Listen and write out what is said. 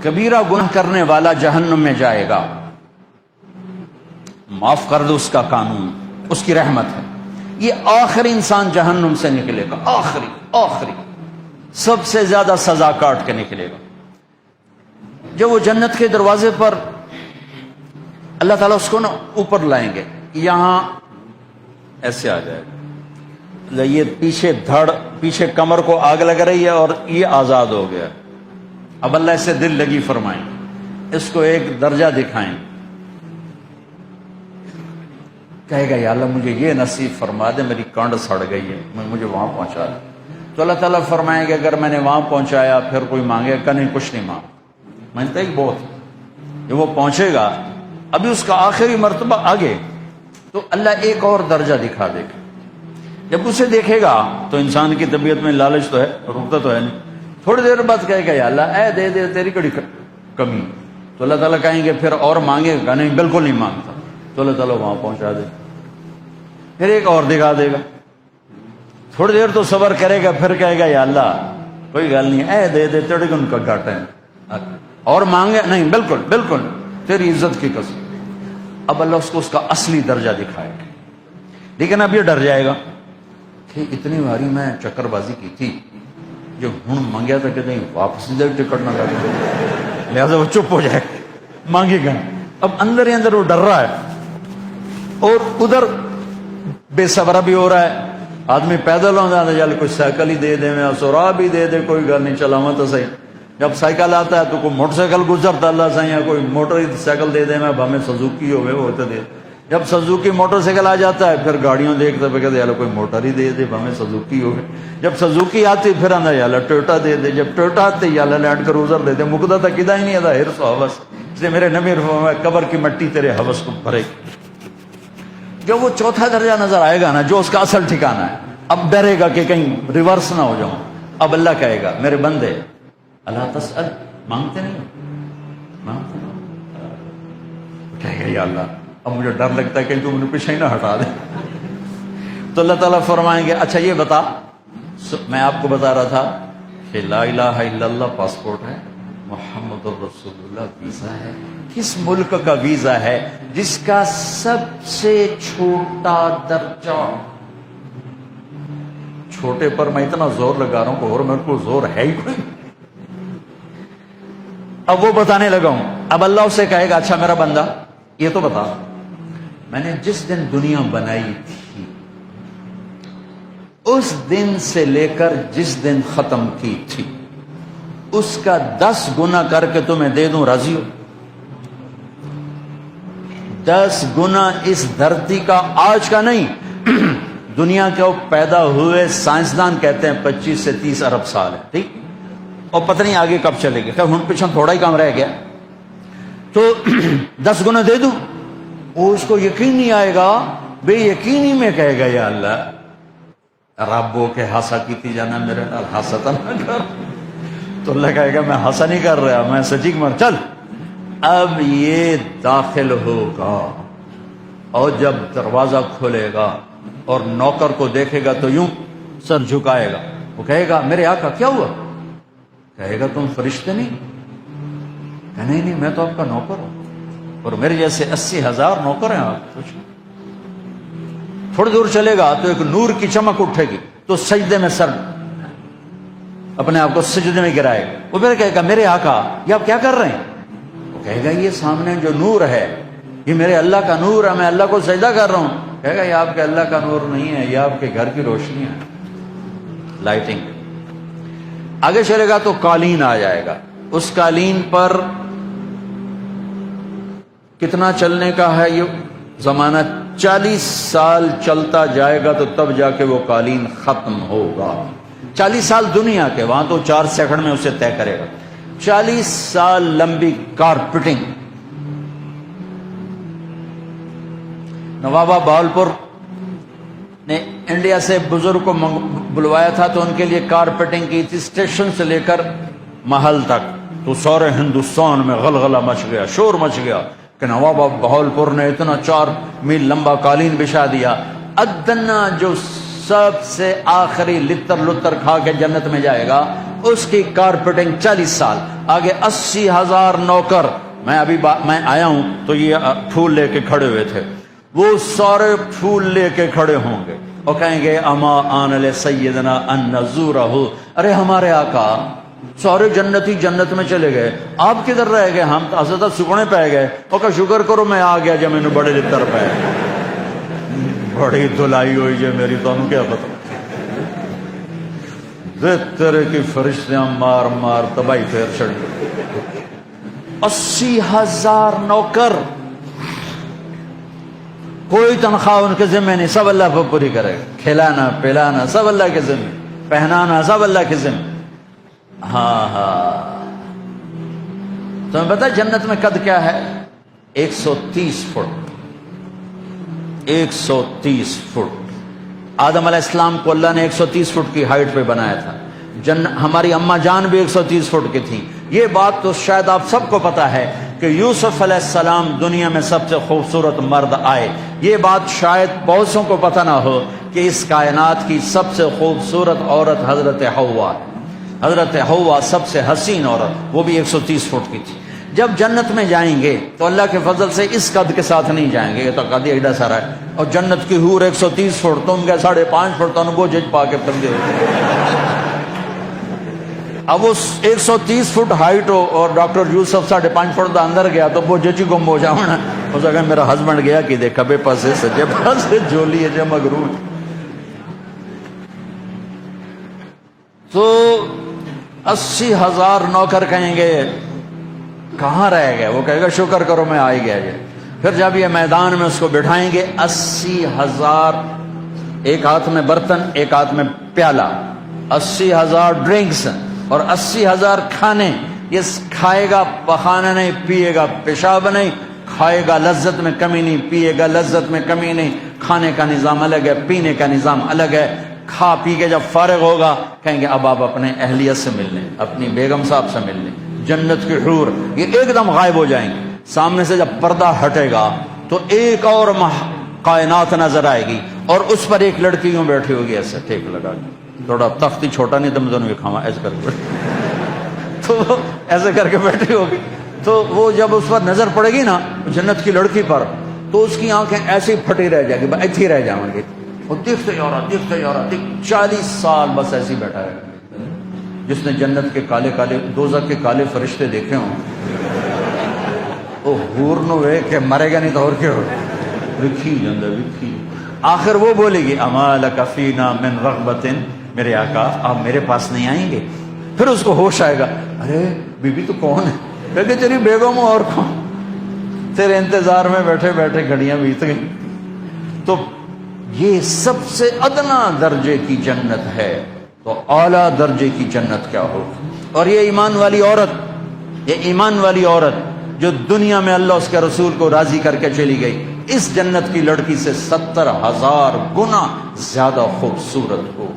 کبیرہ گناہ کرنے والا جہنم میں جائے گا، معاف کر دو اس کا قانون، اس کی رحمت ہے۔ یہ آخری انسان جہنم سے نکلے گا، آخری سب سے زیادہ سزا کاٹ کے نکلے گا۔ جب وہ جنت کے دروازے پر اللہ تعالیٰ اس کو نا اوپر لائیں گے، یہاں ایسے آ جائے گا، یہ پیچھے کمر کو آگ لگ رہی ہے اور یہ آزاد ہو گیا۔ اب اللہ اسے دل لگی فرمائیں، اس کو ایک درجہ دکھائیں، کہے گا یا اللہ مجھے یہ نصیب فرما دے، میری کانڈ سڑ گئی ہے، مجھے وہاں پہنچا دے۔ تو اللہ تعالیٰ فرمائیں گے اگر میں نے وہاں پہنچایا پھر کوئی مانگے گا نہیں، کچھ نہیں مانگ، مانگتا ہی بہت۔ جب وہ پہنچے گا ابھی اس کا آخری مرتبہ آگے، تو اللہ ایک اور درجہ دکھا دے گا۔ جب اسے دیکھے گا تو انسان کی طبیعت میں لالچ تو ہے، رکتا تو ہے نہیں، تھوڑی دیر بعد کہے گا یا اللہ اے دے دے، تیری کڑی کمی۔ تو اللہ تعالیٰ کہیں گے پھر اور مانگے گا نہیں، بالکل نہیں مانگتا۔ تو اللہ تعالیٰ وہاں پہنچا دے، پھر ایک اور دکھا دے گا، تھوڑی دیر تو صبر کرے گا، پھر کہے گا یا اللہ کوئی گل نہیں، اے دے دے، تیرے کو ان کا گھاٹا ہے، اور مانگے نہیں، بالکل تیری عزت کی قسم۔ اب اللہ اس کو اس کا اصلی درجہ دکھائے گا، لیکن اب یہ ڈر جائے گا کہ اتنی باری میں چکر بازی کی تھی، جو ہوں مانگیا تھا کہ نہیں واپس ٹکٹ نہ لگے، لہٰذا وہ چپ ہو جائے، مانگے گا۔ اب اندر ہی اندر وہ ڈر رہا ہے، اور ادھر بے صبرا بھی ہو رہا ہے۔ آدمی پیدل ہوتا ہے، چل کوئی سائیکل ہی دے دے، میں سورا بھی دے دے، کوئی گل نہیں، چلاواں تو صحیح۔ جب سائیکل آتا ہے تو کوئی موٹر سائیکل گزرتا اللہ سے، یا کوئی موٹر سائیکل دے دے، میں ہمیں سزوکی ہوئے وہ تو دے۔ جب سزوکی موٹر سائیکل آ جاتا ہے پھر گاڑیوں دیکھتے پہ کہتے ہیں کوئی موٹر ہی دے دے، ہمیں سزوکی ہوئے۔ جب سزوکی آتی پھر آنا یا ٹویوٹا دے دے، جب ٹویوٹا آتے یا لینڈ کروزر دے دے، مقدہ تھا کدا ہی نہیں آتا، ہرس و حوث۔ اس لیے میرے نبی فرمایا قبر کی مٹی تیرے حوث کو بھرے۔ جب وہ چوتھا درجہ نظر آئے گا نا، جو اس کا اصل ٹھکانہ ہے، اب ڈرے گا کہ کہیں ریورس نہ ہو جاؤں۔ اب اللہ کہے گا میرے بندے اللہ تسأل، مانگتے نہیں، کہے گا یا اللہ اب مجھے ڈر لگتا ہے کہ تم نے پیچھے ہی نہ ہٹا دے۔ تو اللہ تعالیٰ فرمائیں گے اچھا یہ بتا، میں آپ کو بتا رہا تھا کہ لا الہ الا اللہ پاسپورٹ ہے، محمد الرسول اللہ ویزا ہے۔ کس ملک کا ویزا ہے جس کا سب سے چھوٹا درجہ، چھوٹے پر میں اتنا زور لگا رہا ہوں کہ اور میرے کو زور ہے ہی کوئی، اب وہ بتانے لگا ہوں۔ اب اللہ اسے کہے گا اچھا میرا بندہ یہ تو بتا، میں نے جس دن دنیا بنائی تھی اس دن سے لے کر جس دن ختم کی تھی اس کا 10 گنا کر کے تمہیں دے دوں، راضی ہو؟ 10 گنا اس دھرتی کا، آج کا نہیں، دنیا کے پیدا ہوئے سائنسدان کہتے ہیں 25 سے 30 ارب سال ہے، ٹھیک، اور پتہ نہیں آگے کب چلے گا، ہن پیچھے تھوڑا ہی کام رہ گیا، تو 10 گنا دے دوں۔ وہ اس کو یقین نہیں آئے گا، بے یقینی میں کہے گا یا اللہ ربو کے ہاسا کیتی جانا، میرے نال ہاسا نہ کر۔ تو اللہ کہے گا میں ہاسا نہیں کر رہا، میں سچی مر، چل اب یہ داخل ہوگا، اور جب دروازہ کھولے گا اور نوکر کو دیکھے گا تو یوں سر جھکائے گا، وہ کہے گا میرے آقا کیا ہوا؟ کہے گا تم فرشتے نہیں؟ کہ نہیں میں تو آپ کا نوکر ہوں، اور میرے جیسے 80,000 نوکر ہیں آپ۔ کچھ تھوڑی دور چلے گا تو ایک نور کی چمک اٹھے گی، تو سجدے میں سر اپنے آپ کو سجدے میں گرائے گا۔ وہ پھر کہے گا میرے آقا یہ آپ کیا کر رہے ہیں؟ وہ کہے گا یہ سامنے جو نور ہے یہ میرے اللہ کا نور ہے، میں اللہ کو سجدہ کر رہا ہوں۔ کہے گا یہ آپ کے اللہ کا نور نہیں ہے، یہ آپ کے گھر کی روشنی ہے، لائٹنگ۔ آگے چلے گا تو قالین آ جائے گا، اس قالین پر کتنا چلنے کا ہے یہ زمانہ، 40 سال چلتا جائے گا تو تب جا کے وہ قالین ختم ہوگا۔ 40 سال دنیا کے، وہاں تو 4 سیکنڈ میں اسے طے کرے گا۔ 40 سال لمبی کارپیٹنگ۔ نوابہ بہاولپور نے انڈیا سے بزرگ کو بلوایا تھا تو ان کے لیے کارپیٹنگ کی تھی، اسٹیشن سے لے کر محل تک، تو سارے ہندوستان میں غلغلہ مچ گیا، شور مچ گیا کہ نواب بہاولپور نے اتنا 4 میل لمبا قالین بچھا دیا۔ ادنا جو سب سے آخری لتر لتر کھا کے جنت میں جائے گا اس کی کارپیٹنگ 40 سال، آگے 80,000 نوکر، میں آیا ہوں تو یہ پھول لے کے کھڑے ہوئے تھے، وہ سارے پھول لے کے کھڑے ہوں گے اور کہیں گے اما آن لسیدنا ان نزورہ، ارے ہمارے آقا سارے جنتی جنت میں چلے گئے، آپ کدھر رہ گئے؟ ہم تو حضرت سکنے پہ گئے، وہ کہ شکر کرو میں آ گیا جب میں بڑے لتر پہ بڑی دلائی ہوئی جو میری، تو ہم کیا پتا طرح کی فرشتیاں مار مار تباہی پھیر چڑھ گئی۔ 80,000 نوکر، کوئی تنخواہ ان کے ذمہ نہیں، سب اللہ پر پوری کرے گا، کھلانا پلانا سب اللہ کے ذمہ، پہنانا سب اللہ کے ذمہ۔ ہاں تمہیں پتا جنت میں قد کیا ہے؟ 130 فٹ، 130 فٹ۔ آدم علیہ السلام کو اللہ نے 130 فٹ کی ہائٹ پہ بنایا تھا، ہماری اماں جان بھی 130 فٹ کی تھی۔ یہ بات تو شاید آپ سب کو پتا ہے کہ یوسف علیہ السلام دنیا میں سب سے خوبصورت مرد آئے، یہ بات شاید بہت سو کو پتہ نہ ہو کہ اس کائنات کی سب سے خوبصورت عورت حضرت حوا ہے۔ حضرت حوا سب سے حسین عورت، وہ بھی 130 فٹ کی تھی۔ جب جنت میں جائیں گے تو اللہ کے فضل سے اس قد کے ساتھ نہیں جائیں گے، یہ تو قد ایڈا سارا ہے، اور جنت کی حور 130 فٹ، تم گئے 5.5 فٹ، تو وہ جج پا کے پھر گئے۔ اب وہ 130 فٹ ہائٹ ہو اور ڈاکٹر یوسف 5.5 فٹ دا اندر گیا تو وہ ججی گم ہو جاؤں نا، اس اگر میرا ہسبینڈ گیا کہ دیکھا بے پاسے سجے پاسے جولی ہے جو مغرور۔ تو 80,000 نوکر کہیں گے کہاں رہ گئے؟ وہ کہے گا شکر کرو میں آ ہی گیا جی۔ پھر جب یہ میدان میں اس کو بٹھائیں گے، 80,000، ایک ہاتھ میں برتن ایک ہاتھ میں پیالہ، 80,000 ڈرنکس اور 80,000 کھانے۔ یہ کھائے گا پخانا نہیں، پیے گا پیشاب نہیں، کھائے گا لذت میں کمی نہیں، پیے گا لذت میں کمی نہیں، کھانے کا نظام الگ ہے، پینے کا نظام الگ ہے۔ کھا پی کے جب فارغ ہوگا کہیں گے اب آپ اپنے اہلیت سے مل لیں، اپنی بیگم صاحب سے مل لیں۔ جنت کی حور یہ ایک دم غائب ہو جائیں گے، سامنے سے جب پردہ ہٹے گا تو ایک اور کائنات نظر آئے گی، اور اس پر ایک لڑکی یوں بیٹھی ہوگی ایسے ٹیک لگا کے، تھوڑا تختی چھوٹا نہیں تم دونوں کھاوا ایسے کر کے تو ایسے کر کے بیٹھی ہوگی۔ تو وہ جب اس پر نظر پڑے گی نا جنت کی لڑکی پر، تو اس کی آنکھیں ایسی پھٹی رہ جائیں گی، ایتھی ہی رہ جائیں گی، وہ دیکھتے جا رہا 40 سال بس ایسی بیٹھا ہے۔ جس نے جنت کے کالے کالے دوزخ کے کالے فرشتے دیکھے ہوں وہ حور نو وے کہ مرے گا نہیں تو اور کیا ہو وکھی جندہ وکھی۔ آخر وہ بولے گی اما لک فینا من رغبت، میرے آقا آپ میرے پاس نہیں آئیں گے؟ پھر اس کو ہوش آئے گا، ارے بی بی تو کون ہے؟ کہ تیری بیگم اور کون، تیرے انتظار میں بیٹھے بیٹھے گھڑیاں بیت گئی۔ تو یہ سب سے ادنا درجے کی جنت ہے، تو اعلیٰ درجے کی جنت کیا ہو۔ اور یہ ایمان والی عورت، یہ ایمان والی عورت جو دنیا میں اللہ اس کے رسول کو راضی کر کے چلی گئی، اس جنت کی لڑکی سے 70,000 گنا زیادہ خوبصورت ہو۔